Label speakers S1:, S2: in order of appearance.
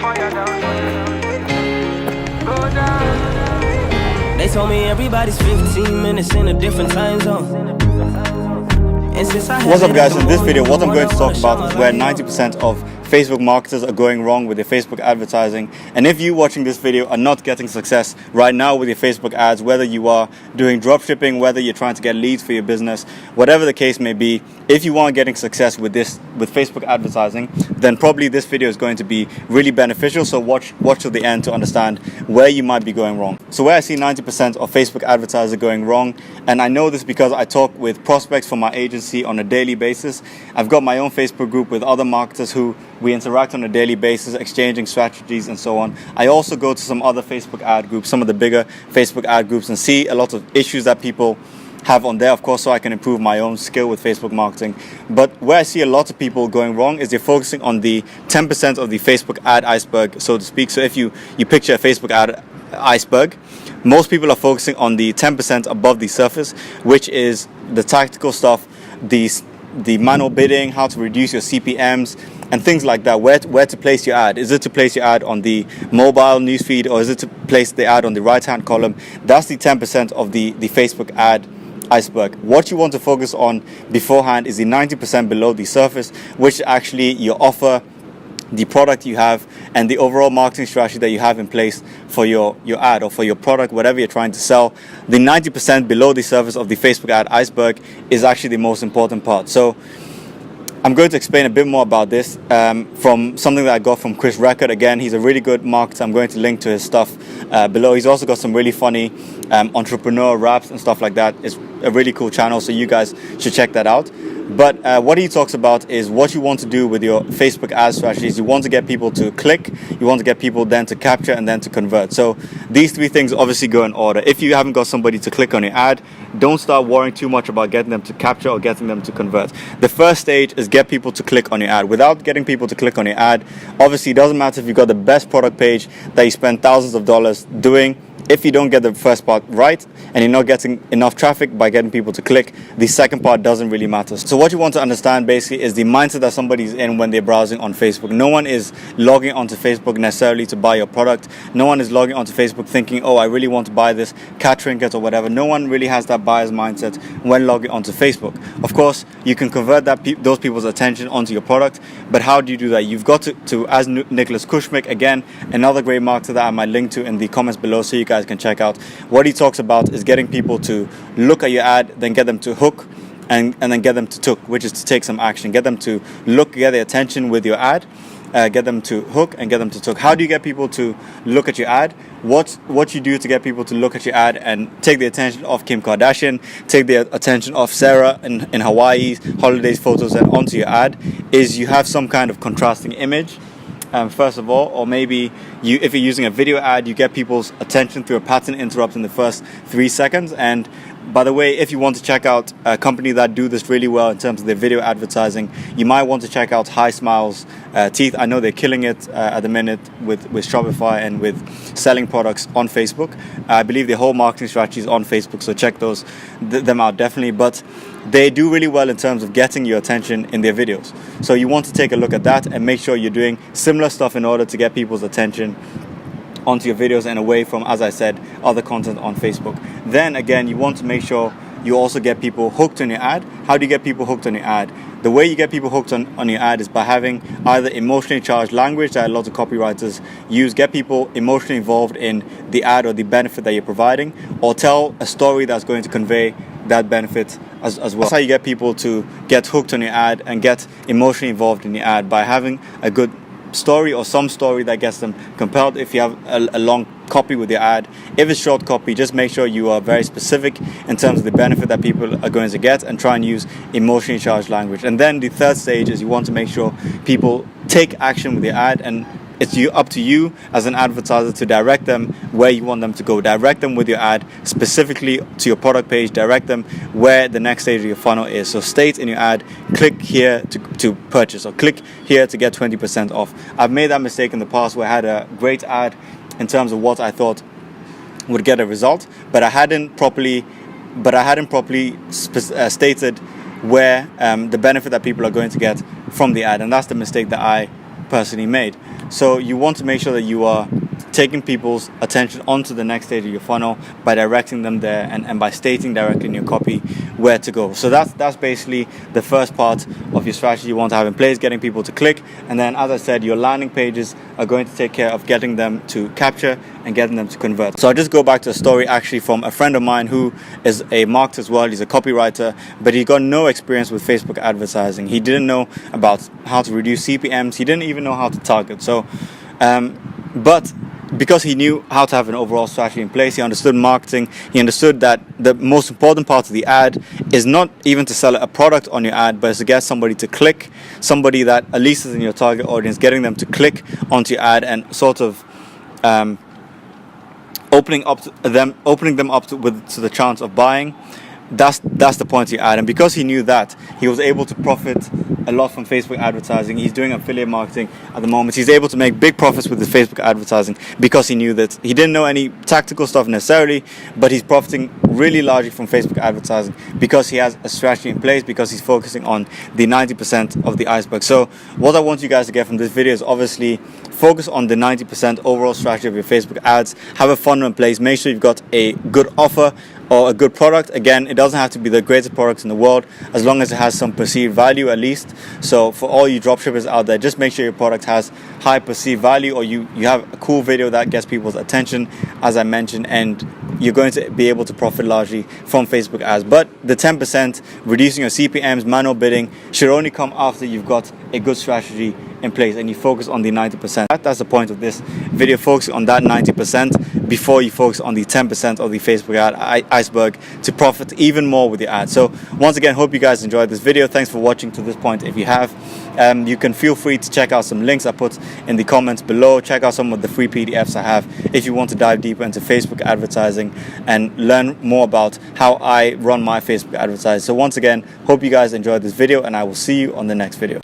S1: They told me everybody's 15 minutes in a different time zone.
S2: What's up guys, in this video what I'm going to talk about is where 90% of Facebook marketers are going wrong with their Facebook advertising. And if you watching this video are not getting success right now with your Facebook ads, whether you are doing dropshipping, whether you're trying to get leads for your business, whatever the case may be, if you aren't getting success with Facebook advertising, then probably this video is going to be really beneficial. So watch till the end to understand where you might be going wrong. So where I see 90% of Facebook advertisers going wrong, and I know this because I talk with prospects from my agency on a daily basis. I've got my own Facebook group with other marketers who we interact on a daily basis, exchanging strategies and so on. I also go to some other Facebook ad groups, some of the bigger Facebook ad groups, and see a lot of issues that people have on there, of course, so I can improve my own skill with Facebook marketing. But where I see a lot of people going wrong is they're focusing on the 10% of the Facebook ad iceberg, so to speak. So if you picture a Facebook ad iceberg, most people are focusing on the 10% above the surface, which is the tactical stuff, the manual bidding, how to reduce your CPMs, and things like that. Where to place your ad? Is it to place your ad on the mobile newsfeed, or is it to place the ad on the right-hand column? That's the 10% of the Facebook ad iceberg. What you want to focus on beforehand is the 90% below the surface, which actually your offer, the product you have, and the overall marketing strategy that you have in place for your ad or for your product, whatever you're trying to sell. The 90% below the surface of the Facebook ad iceberg is actually the most important part. So I'm going to explain a bit more about this from something that I got from Chris Record. Again, he's a really good marketer. I'm going to link to his stuff below. He's also got some really funny entrepreneur raps and stuff like that. It's a really cool channel, so you guys should check that out. But what he talks about is what you want to do with your Facebook ad strategies. You want to get people to click, you want to get people then to capture, and then to convert. So these three things obviously go in order. If you haven't got somebody to click on your ad, don't start worrying too much about getting them to capture or getting them to convert. The first stage is get people to click on your ad. Without getting people to click on your ad, obviously it doesn't matter if you've got the best product page that you spend thousands of dollars doing. If you don't get the first part right and you're not getting enough traffic by getting people to click, the second part doesn't really matter. So what you want to understand basically is the mindset that somebody's in when they're browsing on Facebook. No one is logging onto Facebook necessarily to buy your product. No one is logging onto Facebook thinking, oh, I really want to buy this cat trinket or whatever. No one really has that buyer's mindset when logging onto Facebook. Of course, you can convert those people's attention onto your product, but how do you do that? You've got to as Nicholas Kushmik, again, another great marketer that I might link to in the comments below so you guys can check out. What he talks about is getting people to look at your ad, then get them to hook, and then get them to took, which is to take some action. Get them to look, get their attention with your ad, get them to hook, and get them to took. How do you get people to look at your ad? What you do to get people to look at your ad and take the attention of Kim Kardashian, take the attention of Sarah in Hawaii's holidays photos and onto your ad is you have some kind of contrasting image. First of all, or maybe if you're using a video ad, you get people's attention through a pattern interrupt in the first 3 seconds. And by the way, if you want to check out a company that do this really well in terms of their video advertising, you might want to check out High Smiles Teeth. I know they're killing it at the minute with Shopify and with selling products on Facebook. I believe their whole marketing strategy is on Facebook, so check them out definitely. But they do really well in terms of getting your attention in their videos. So you want to take a look at that and make sure you're doing similar stuff in order to get people's attention onto your videos and away from, as I said, other content on Facebook. Then again, you want to make sure you also get people hooked on your ad. How do you get people hooked on your ad? The way you get people hooked on your ad is by having either emotionally charged language that a lot of copywriters use, get people emotionally involved in the ad or the benefit that you're providing, or tell a story that's going to convey that benefit as well. That's how you get people to get hooked on your ad and get emotionally involved in your ad, by having a good story or some story that gets them compelled. If you have a long copy with your ad, if it's short copy, just make sure you are very specific in terms of the benefit that people are going to get and try and use emotionally charged language. And then the third stage is you want to make sure people take action with your ad, and it's up to you as an advertiser to direct them where you want them to go. Direct them with your ad specifically to your product page. Direct them where the next stage of your funnel is. So state in your ad, click here to purchase, or click here to get 20% off. I've made that mistake in the past where I had a great ad in terms of what I thought would get a result, but I hadn't properly stated where the benefit that people are going to get from the ad, and that's the mistake that I personally made. So you want to make sure that you are taking people's attention onto the next stage of your funnel by directing them there and by stating directly in your copy where to go. So that's basically the first part of your strategy you want to have in place, getting people to click. And then, as I said, your landing pages are going to take care of getting them to capture and getting them to convert. So I'll just go back to a story actually from a friend of mine who is a marketer as well. He's a copywriter, but he got no experience with Facebook advertising. He didn't know about how to reduce CPMs. He didn't even know how to target. So, but because he knew how to have an overall strategy in place, he understood marketing, he understood that the most important part of the ad is not even to sell a product on your ad, but it's to get somebody to click, somebody that at least is in your target audience, getting them to click onto your ad and sort of opening them up to the chance of buying. That's the point of your ad. And because he knew that, he was able to profit a lot from Facebook advertising. He's doing affiliate marketing at the moment. He's able to make big profits with his Facebook advertising because he knew that he didn't know any tactical stuff necessarily, but he's profiting really largely from Facebook advertising because he has a strategy in place, because he's focusing on the 90% of the iceberg. So what I want you guys to get from this video is obviously focus on the 90% overall strategy of your Facebook ads. Have a funnel in place. Make sure you've got a good offer or a good product. Again, it doesn't have to be the greatest product in the world, as long as it has some perceived value at least. So for all you dropshippers out there, just make sure your product has high perceived value, or you have a cool video that gets people's attention, as I mentioned, and you're going to be able to profit largely from Facebook ads. But the 10%, reducing your CPMs, manual bidding, should only come after you've got a good strategy in place and you focus on the 90%. That's the point of this video, focusing on that 90% before you focus on the 10% of the Facebook ad iceberg to profit even more with your ads. So once again, hope you guys enjoyed this video. Thanks for watching to this point. If you have, you can feel free to check out some links I put in the comments below. Check out some of the free PDFs I have if you want to dive deeper into Facebook advertising and learn more about how I run my Facebook advertising. So once again, hope you guys enjoyed this video, and I will see you on the next video.